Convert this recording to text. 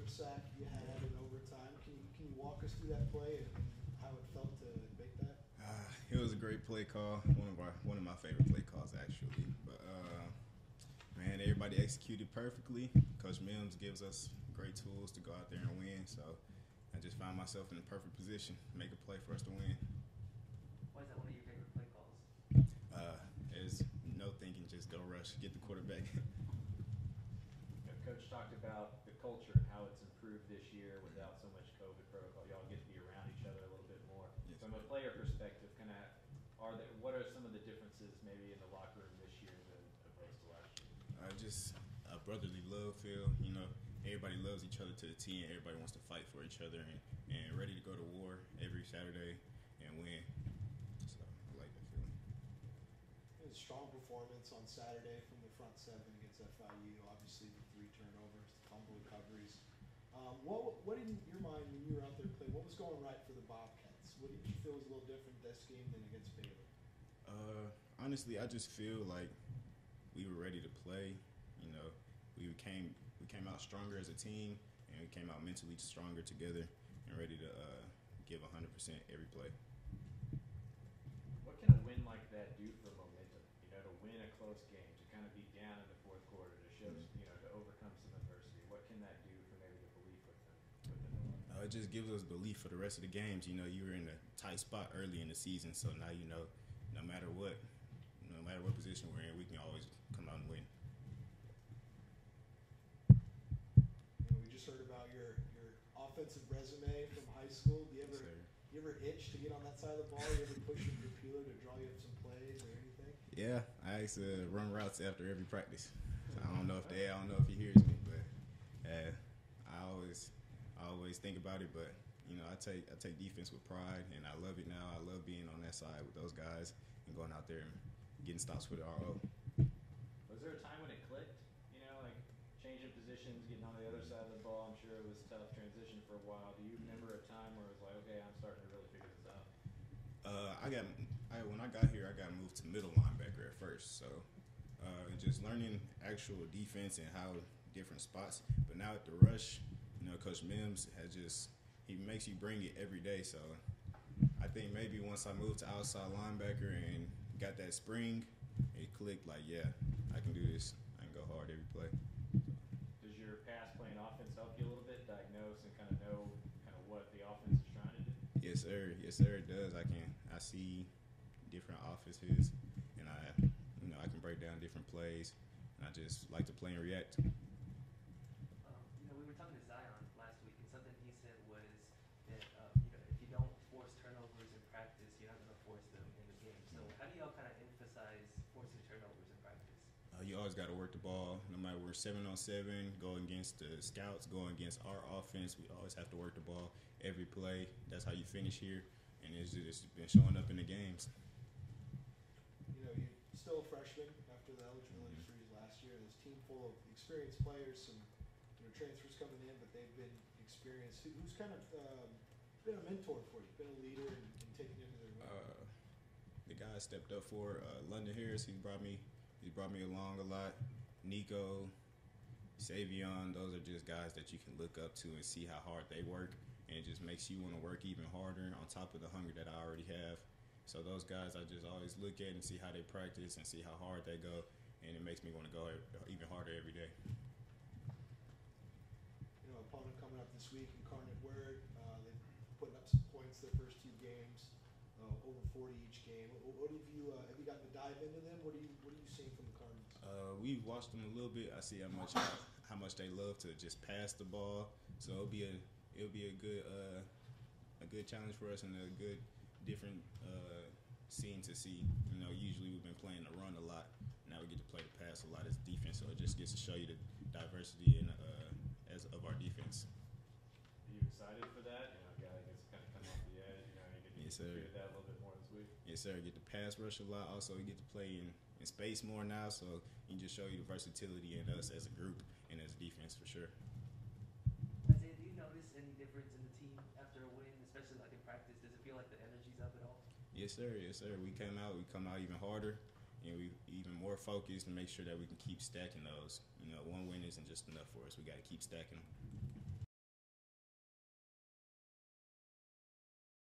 sack you had in overtime. Can you walk us through that play and how it felt to make that? It was a great play call. One of my favorite play calls actually. But man, everybody executed perfectly. Coach Mims gives us great tools to go out there and win. So I just found myself in the perfect position, make a play for us to win. Why is that one of your favorite play calls? There's no thinking, just go rush, get the quarterback. Coach talked about the culture and how it's improved this year without so much COVID protocol. Y'all get to be around each other a little bit more. Yes. From a player perspective, what are some of the differences maybe in the locker room this year than opposed to last year? Just a brotherly love feel. Everybody loves each other to the T, and everybody wants to fight for each other and ready to go to war every Saturday and win. So I like that feeling. It was a strong performance on Saturday from the front seven against FIU. Obviously, the 3 turnovers, the fumble recoveries. What in your mind when you were out there playing? What was going right for the Bobcats? What did you feel was a little different this game than against Baylor? Honestly, I just feel like we were ready to play. We came out stronger as a team, and we came out mentally stronger together and ready to give 100% every play. What can a win like that do for momentum? To win a close game, to kind of be down in the fourth quarter, to show, to overcome some adversity. What can that do for maybe the belief within the locker? It just gives us belief for the rest of the games. You were in a tight spot early in the season, so now no matter what position we're in, we can always come out and win. We just heard about your offensive resume from high school. Do you ever itch to get on that side of the ball? You ever push your computer to draw you up some plays or anything? Yeah, I used to run routes after every practice. So I don't know if he hears me, but I always think about it. But I take defense with pride, and I love it now. I love being on that side with those guys and going out there and getting stops with the RO. Was there a time when it clicked? Like changing positions, getting on the other side of the ball? I'm sure it was a tough transition for a while. Do you remember a time where it was like, okay, I'm starting to really figure this out? When I got here, I got moved to middle linebacker at first. So just learning actual defense and how different spots. But now at the rush, Coach Mims he makes you bring it every day. So I think maybe once I moved to outside linebacker and got that spring, it clicked like, yeah, I can do this. I can go hard every play. Does your pass playing offense help you a little bit, diagnose and kind of know what the offense is trying to do? Yes, sir. Yes, sir. It does. I see different offenses, and I can break down different plays, and I just like to play and react. We were talking to Zion last week, and something he said was that if you don't force turnovers in practice, you're not going to force them in the game. So how do y'all kind of emphasize forcing turnovers in practice? You always got to work the ball. No matter we're 7-on-7, going against the scouts, going against our offense, we always have to work the ball every play. That's how you finish here, and it's been showing up in the games. You're still a freshman after the eligibility freeze last year. This team full of experienced players, some transfers coming in, but they've been experienced. Who's kind of been a mentor for you, been a leader and taken into their role? The guy I stepped up for, London Harris, he brought me along a lot. Nico, Savion, those are just guys that you can look up to and see how hard they work, and it just makes you want to work even harder on top of the hunger that I already have. So those guys I just always look at and see how they practice and see how hard they go, and it makes me want to go even harder every day. Opponent coming up this week, Incarnate Word, they're putting up some points their first 2 games, over 40 each game. What have you gotten to dive into them? What are you seeing from the Cardinals? We've watched them a little bit. I see how much they love to just pass the ball. So it'll be a good challenge for us and a good different scene to see. Usually we've been playing the run a lot. Now we get to play the pass a lot as defense. So it just gets to show you the diversity and of our defense. Are you excited for that? A guy that gets kind of come off the edge. You get to Yes, sir. do that a little bit more this week. Yes, sir. Get to pass rush a lot. Also, we get to play in space more now, so you can just show you the versatility in us as a group and as a defense for sure. Issiah, do you notice any difference in the team after a win, especially like in practice? Does it feel like the energy's up at all? Yes, sir. Yes, sir. We come out even harder, and we even more focused and make sure that we can keep stacking those. One win isn't just enough for us. We got to keep stacking them.